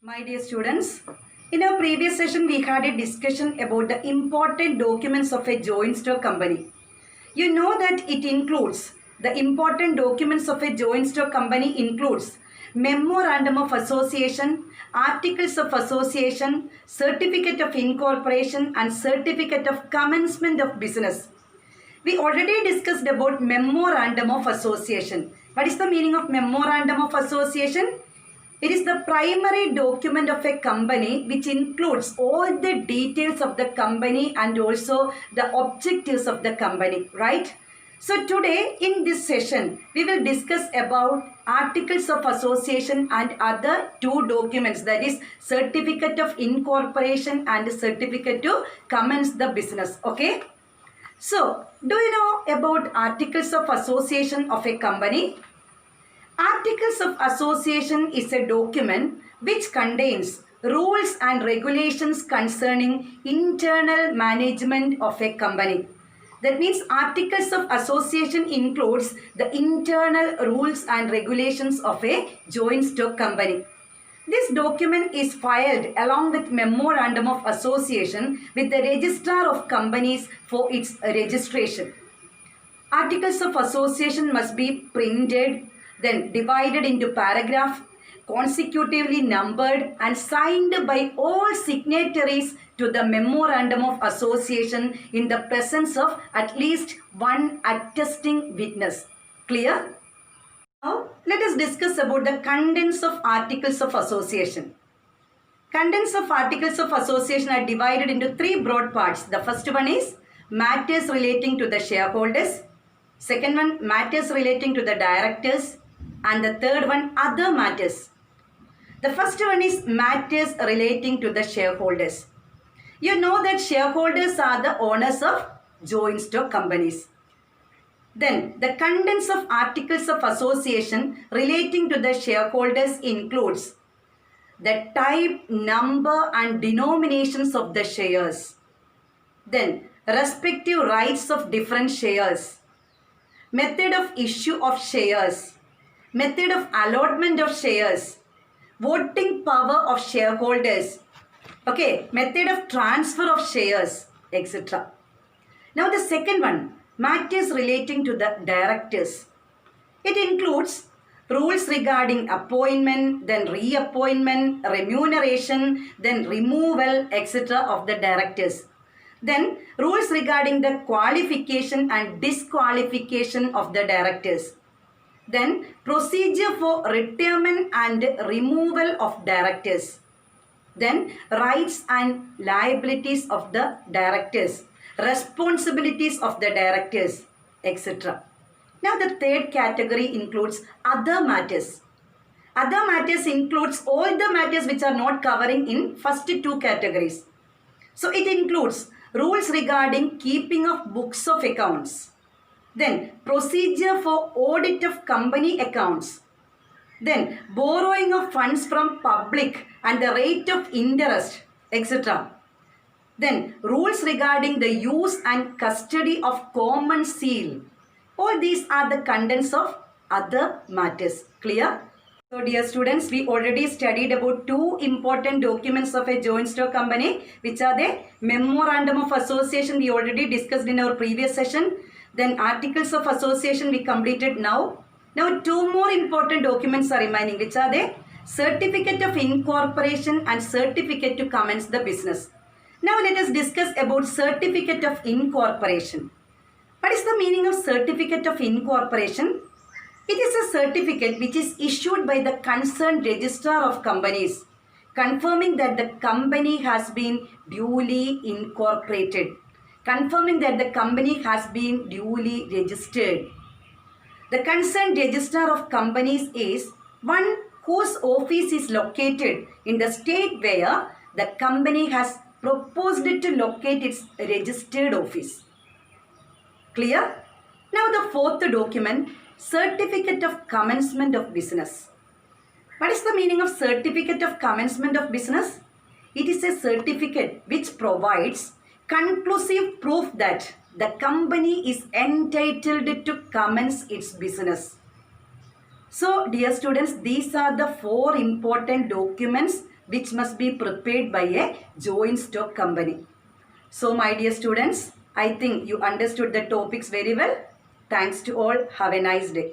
My dear students, in our previous session we had a discussion about the important documents of a joint stock company. You know that it includes the important documents of a joint stock company includes memorandum of association, articles of association, certificate of incorporation and certificate of commencement of business. We already discussed about memorandum of association. What is the meaning of memorandum of association? It is the primary document of a company which includes all the details of the company and also the objectives of the company, right? So today in this session, we will discuss about articles of association and other two documents, that is certificate of incorporation and certificate to commence the business, okay? So, do you know about articles of association of a company? Articles of Association is a document which contains rules and regulations concerning internal management of a company. That means Articles of Association includes the internal rules and regulations of a joint stock company. This document is filed along with Memorandum of Association with the Registrar of Companies for its registration. Articles of Association must be printed, then divided into paragraph, consecutively numbered and signed by all signatories to the Memorandum of Association in the presence of at least one attesting witness. Clear? Now, let us discuss about the contents of Articles of Association. Contents of Articles of Association are divided into three broad parts. The first one is matters relating to the shareholders. Second one, matters relating to the directors. And the third one, other matters. The first one is matters relating to the shareholders. You know that shareholders are the owners of joint stock companies. Then, the contents of Articles of Association relating to the shareholders includes the type, number and denominations of the shares. Then, respective rights of different shares. Method of issue of shares. Method of allotment of shares. Voting power of shareholders. Okay, method of transfer of shares, etc. Now the second one, matters relating to the directors. It includes rules regarding appointment, then reappointment, remuneration, then removal, etc. of the directors. Then rules regarding the qualification and disqualification of the directors. Then procedure for retirement and removal of directors. Then rights and liabilities of the directors, responsibilities of the directors, etc. Now the third category includes other matters. Other matters includes all the matters which are not covering in first two categories. So it includes rules regarding keeping of books of accounts. Then procedure for audit of company accounts. Then borrowing of funds from public and the rate of interest, etc. Then rules regarding the use and custody of common seal. All these are the contents of other matters. Clear? So dear students, we already studied about two important documents of a joint stock company, which are the Memorandum of Association we already discussed in our previous session. Then Articles of Association we completed now. Now two more important documents are remaining, which are the Certificate of Incorporation and Certificate to commence the business. Now let us discuss about Certificate of Incorporation. What is the meaning of Certificate of Incorporation? It is a certificate which is issued by the concerned registrar of companies, confirming that the company has been duly incorporated, confirming that the company has been duly registered. The concerned registrar of companies is one whose office is located in the state where the company has proposed to locate its registered office. Clear? Now the fourth document, Certificate of Commencement of Business. What is the meaning of Certificate of Commencement of Business? It is a certificate which provides conclusive proof that the company is entitled to commence its business. So, dear students, these are the four important documents which must be prepared by a joint stock company. So my dear students, I think you understood the topics very well. Thanks to all. Have a nice day.